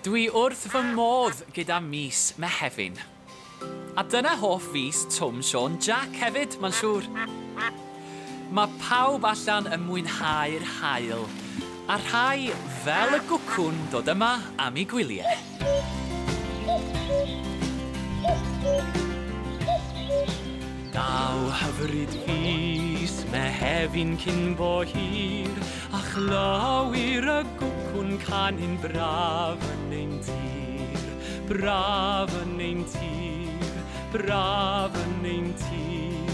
Dwi wrth fy modd gyda mis Mehefin. A dyna hoff fis Twm Sion Jack hefyd, mae'n siŵr. Mae pawb allan yn mwynhau'r haul, a rhai fel y gwcwn dod yma am ei gwyliau. Daw hyfryd fis Mehefin cyn bo hir, a chlywir y gwcwn canu'n braf yn ein tir, braf yn ein tir, braf yn ein tir.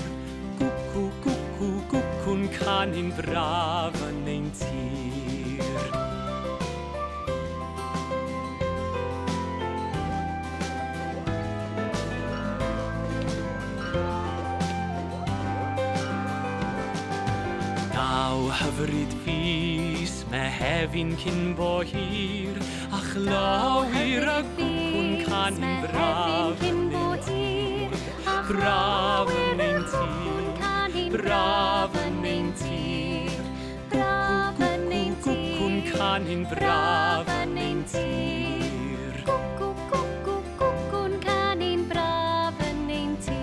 Gwcw, gwcw, gwcwn canu'n braf yn ein tir. Daw hyfryd fis Mehefin cyn bo hir, a chlywir y gwcwn canu'n braf yn ein tir, braf yn ein tir, braf yn ein tir. Gwcwn canu'n braf yn ein tir. Gwcwn canu'n braf yn ein tir.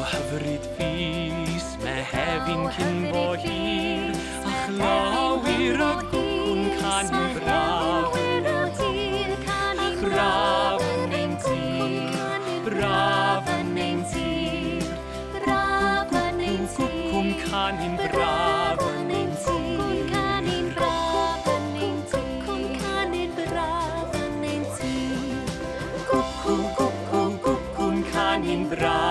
Hyfryd fis Mehefin cyn bo hir, a chlywir y gwcwn canu'n braf yn ein tir, braf yn ein tir, braf yn ein tir, braf yn ein tir. Gwcwn canu'n braf yn ein tir, canu'n braf yn ein tir, canu'n braf yn ein tir. Gwcwn canu'n braf.